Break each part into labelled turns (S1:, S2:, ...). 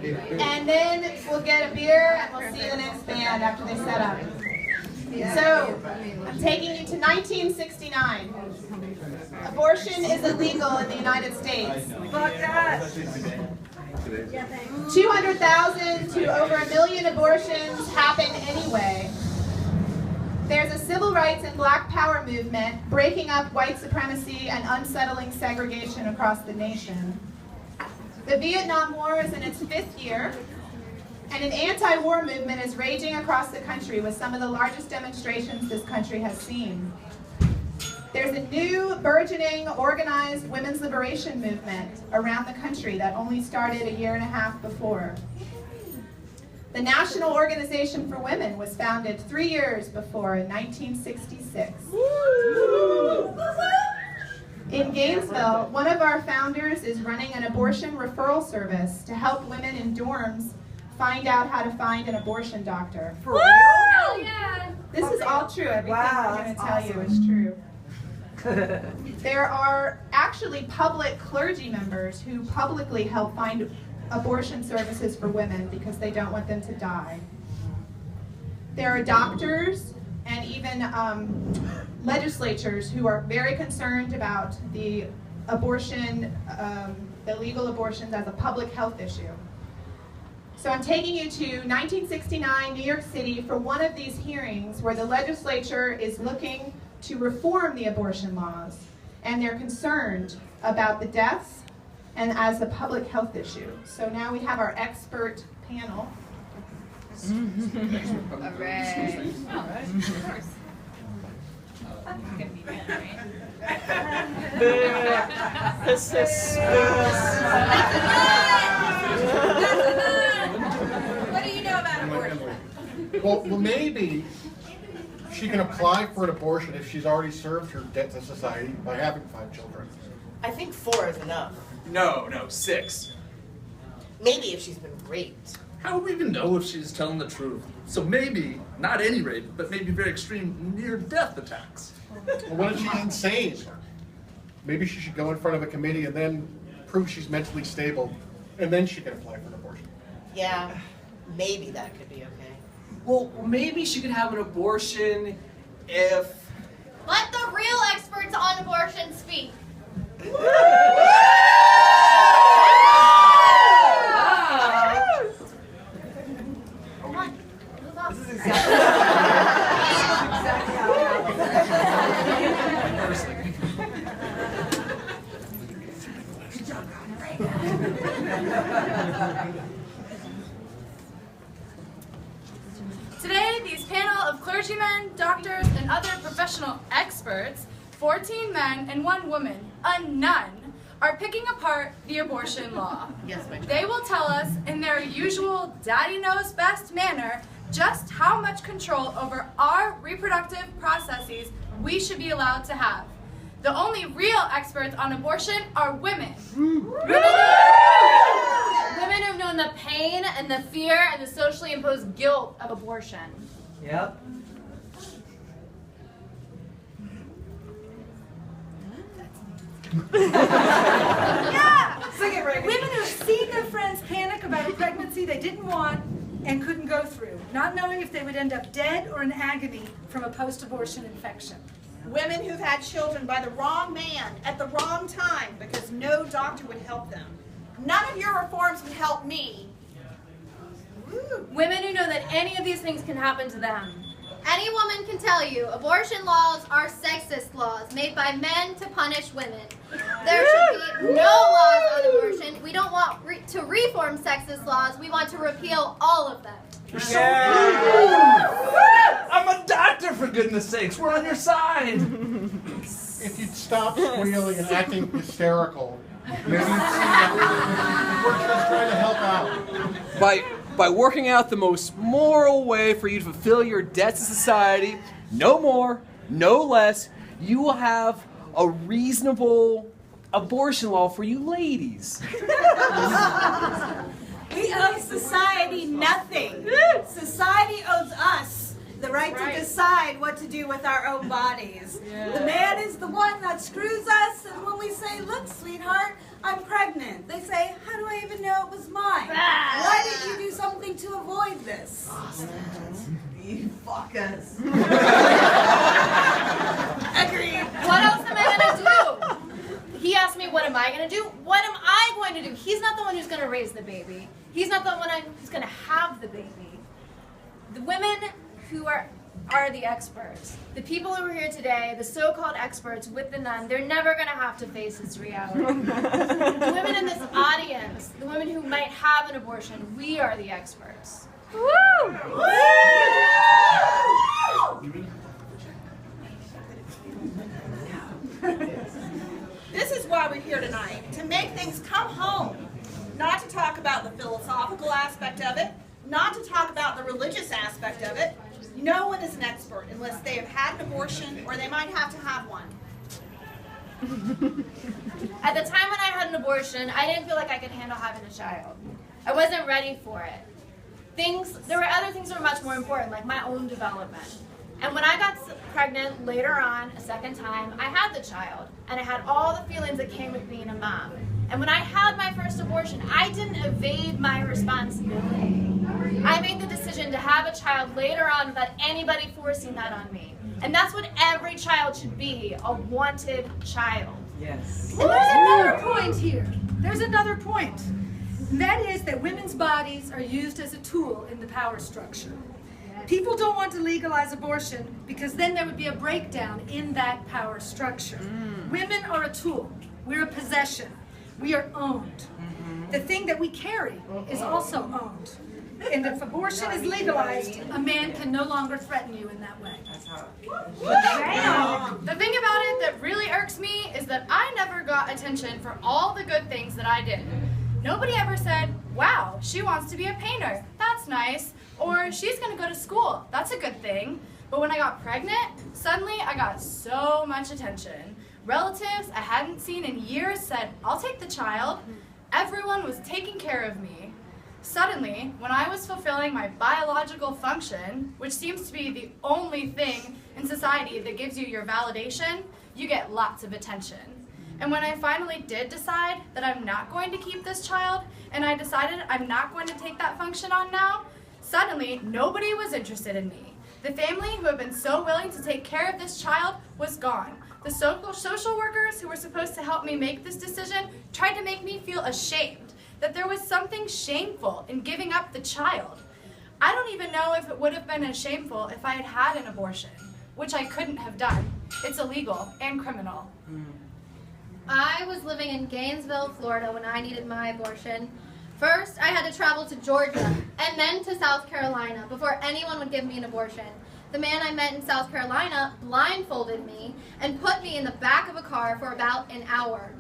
S1: And then we'll get a beer and we'll see the next band after they set up. So, I'm taking you to 1969. Abortion is illegal in the United States.
S2: Fuck that!
S1: 200,000 to over 1 million abortions happen anyway. There's a civil rights and black power movement breaking up white supremacy and unsettling segregation across the nation. The Vietnam War is in its 5th year, and an anti-war movement is raging across the country with some of the largest demonstrations this country has seen. There's a new, burgeoning, organized women's liberation movement around the country that only started a year and a half before. The National Organization for Women was founded 3 years before, in 1966. In Gainesville, one of our founders is running an abortion referral service to help women in dorms find out how to find an abortion doctor.
S2: For real?
S3: Hell yeah!
S1: This is all true. Everything I'm going to tell you is true. There are actually public clergy members who publicly help find abortion services for women because they don't want them to die. There are doctors and even legislatures who are very concerned about the abortion, the legal abortions as a public health issue. So I'm taking you to 1969 New York City for one of these hearings where the legislature is looking to reform the abortion laws, and they're concerned about the deaths and as a public health issue. So now we have our expert panel.
S3: All right. Of course. It's gonna be bad, right? What do you know about abortion?
S4: Well, maybe she can apply for an abortion if she's already served her debt to society by having 5 children.
S5: I think 4 is enough.
S6: No, 6.
S5: Maybe if she's been raped.
S7: How would we even know if she's telling the truth? So maybe, not any rape, but maybe very extreme near-death attacks.
S4: Well, what if she's insane? Maybe she should go in front of a committee and then prove she's mentally stable, and then she can apply for an abortion.
S5: Yeah, maybe that could be okay.
S6: Well, maybe she could have an abortion if...
S3: Let the real experts on abortion speak.
S2: This is exactly how
S8: Today, these panel of clergymen, doctors, and other professional experts, 14 men and 1 woman, a nun, are picking apart the abortion law.
S5: Yes, my child.
S8: They will tell us, in their usual daddy knows best manner, just how much control over our reproductive processes we should be allowed to have. The only real experts on abortion are women.
S3: Women who've known the pain and the fear and the socially imposed guilt of abortion.
S2: Yep.
S8: Yeah!
S2: Sing it, Reagan.
S9: Women who have seen their friends panic about a pregnancy they didn't want and couldn't go through, not knowing if they would end up dead or in agony from a post-abortion infection.
S10: Women who've had children by the wrong man at the wrong time because no doctor would help them. None of your reforms would help me.
S3: Woo. Women who know that any of these things can happen to them. Any woman can tell you abortion laws are sexist laws made by men to punish women. There should be no laws on abortion. We don't want to reform sexist laws. We want to repeal all of them.
S7: Yeah. I'm a doctor, for goodness sakes. We're on your side.
S4: If you'd stop squealing and acting hysterical, maybe you'd see that we're just trying to help out.
S6: By working out the most moral way for you to fulfill your debts to society, no more, no less, you will have a reasonable abortion law for you ladies.
S10: We owe society nothing. Society owes us the right to decide what to do with our own bodies.
S9: Yeah.
S10: The man is the one that screws us, and when we say, look, sweetheart, I'm pregnant, they say, how do I even know it was mine? Why this.
S2: You fuck us.
S10: Agreed.
S3: What else am I gonna do? He asked me, what am I gonna do? What am I going to do? He's not the one who's gonna raise the baby. He's not the one who's gonna have the baby. The women who are the experts. The people who are here today, the so-called experts with the nun, they're never gonna have to face this reality. The women in this audience, the women who might have an abortion, we are the experts. Woo!
S10: This is why we're here tonight, to make things come home. Not to talk about the philosophical aspect of it, not to talk about the religious aspect of it. No one is an expert unless they have had an abortion or they might have to have one.
S3: At the time when I had an abortion, I didn't feel like I could handle having a child. I wasn't ready for it. There were other things that were much more important, like my own development. And when I got pregnant later on, a second time, I had the child. And I had all the feelings that came with being a mom. And when I had my first abortion, I didn't evade my responsibility. I made the decision to have a child later on without anybody forcing that on me. And that's what every child should be, a wanted child.
S2: Yes.
S9: And there's another point here. There's another point. And that is that women's bodies are used as a tool in the power structure. People don't want to legalize abortion because then there would be a breakdown in that power structure. Women are a tool. We're a possession. We are owned. The thing that we carry is also owned. And if abortion is legalized, a man can no longer threaten you in that way.
S8: The thing about it that really irks me is that I never got attention for all the good things that I did. Nobody ever said, wow, she wants to be a painter. That's nice. Or she's going to go to school. That's a good thing. But when I got pregnant, suddenly I got so much attention. Relatives I hadn't seen in years said, I'll take the child. Everyone was taking care of me. Suddenly, when I was fulfilling my biological function, which seems to be the only thing in society that gives you your validation, you get lots of attention. And when I finally did decide that I'm not going to keep this child, and I decided I'm not going to take that function on now, suddenly nobody was interested in me. The family who had been so willing to take care of this child was gone. The social workers who were supposed to help me make this decision tried to make me feel ashamed, that there was something shameful in giving up the child. I don't even know if it would have been as shameful if I had had an abortion, which I couldn't have done. It's illegal and criminal.
S3: I was living in Gainesville, Florida when I needed my abortion. First, I had to travel to Georgia and then to South Carolina before anyone would give me an abortion. The man I met in South Carolina blindfolded me and put me in the back of a car for about an hour.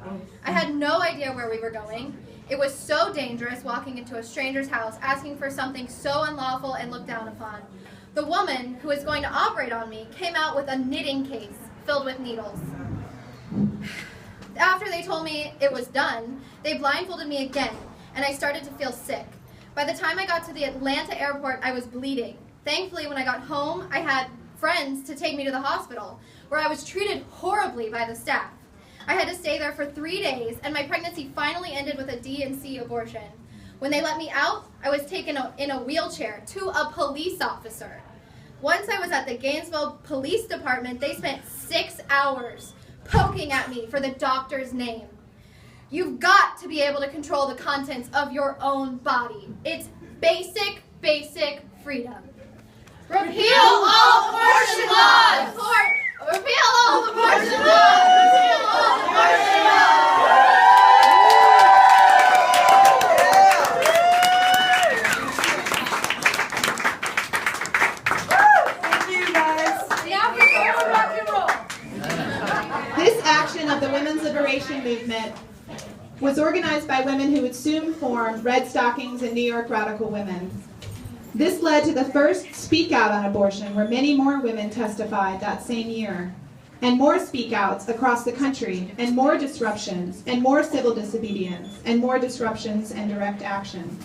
S3: I had no idea where we were going. It was so dangerous walking into a stranger's house asking for something so unlawful and looked down upon. The woman who was going to operate on me came out with a knitting case filled with needles. After they told me it was done, they blindfolded me again, and I started to feel sick. By the time I got to the Atlanta airport, I was bleeding. Thankfully, when I got home, I had friends to take me to the hospital, where I was treated horribly by the staff. I had to stay there for 3 days, and my pregnancy finally ended with a D&C abortion. When they let me out, I was taken in a wheelchair to a police officer. Once I was at the Gainesville Police Department, they spent 6 hours poking at me for the doctor's name. You've got to be able to control the contents of your own body. It's basic freedom. Repeal all abortion laws! Repeal all abortion laws! Repeal all abortion laws!
S9: Thank you, guys. Now we're going to rock and roll.
S1: This action of the women's liberation movement was organized by women who would soon form Redstockings and New York Radical Women. This led to the first Speak Out on abortion, where many more women testified that same year, and more speak outs across the country, and more disruptions, and more civil disobedience, and more disruptions and direct action.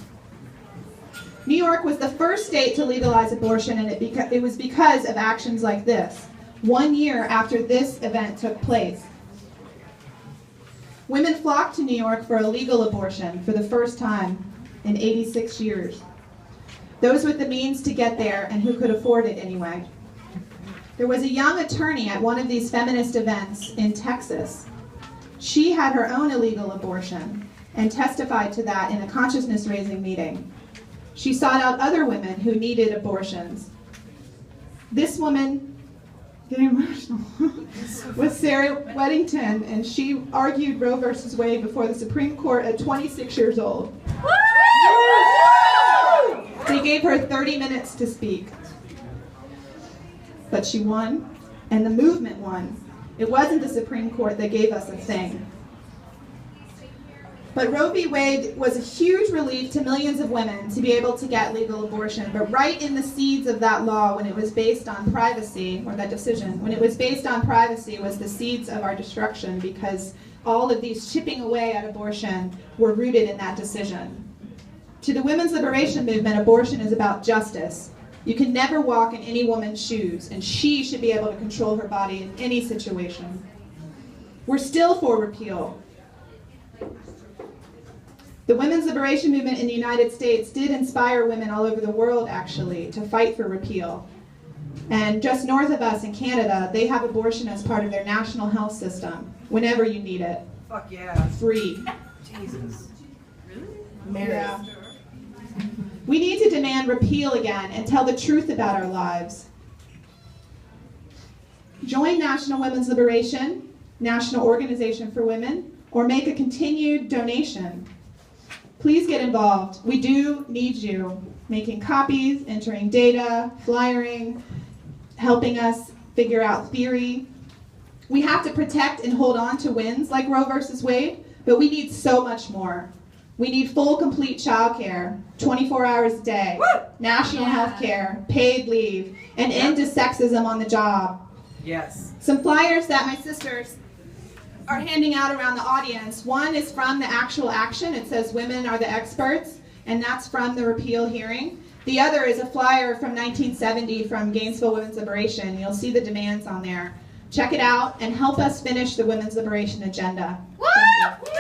S1: New York was the first state to legalize abortion, and it was because of actions like this, 1 year after this event took place. Women flocked to New York for a legal abortion for the first time in 86 years. those with the means to get there and who could afford it anyway. There was a young attorney at one of these feminist events in Texas. She had her own illegal abortion and testified to that in a consciousness-raising meeting. She sought out other women who needed abortions. This woman, getting emotional, was Sarah Weddington, and she argued Roe versus Wade before the Supreme Court at 26 years old. They gave her 30 minutes to speak. But she won, and the movement won. It wasn't the Supreme Court that gave us a thing. But Roe v. Wade was a huge relief to millions of women to be able to get legal abortion. But right in the seeds of that law, when it was based on privacy, or that decision, when it was based on privacy, was the seeds of our destruction, because all of these chipping away at abortion were rooted in that decision. To the women's liberation movement, abortion is about justice. You can never walk in any woman's shoes, and she should be able to control her body in any situation. We're still for repeal. The women's liberation movement in the United States did inspire women all over the world, actually, to fight for repeal. And just north of us in Canada, they have abortion as part of their national health system, whenever you need it.
S2: Fuck yeah.
S1: Free.
S2: Jesus.
S5: Mary.
S1: Yeah. We need to demand repeal again and tell the truth about our lives. Join National Women's Liberation, National Organization for Women, or make a continued donation. Please get involved. We do need you. Making copies, entering data, flyering, helping us figure out theory. We have to protect and hold on to wins like Roe versus Wade, but we need so much more. We need full, complete child care, 24 hours a day, national health care, paid leave, and end to sexism on the job.
S2: Yes.
S1: Some flyers that my sisters are handing out around the audience. One is from the actual action. It says women are the experts, and that's from the repeal hearing. The other is a flyer from 1970 from Gainesville Women's Liberation. You'll see the demands on there. Check it out and help us finish the women's liberation agenda. Thank you.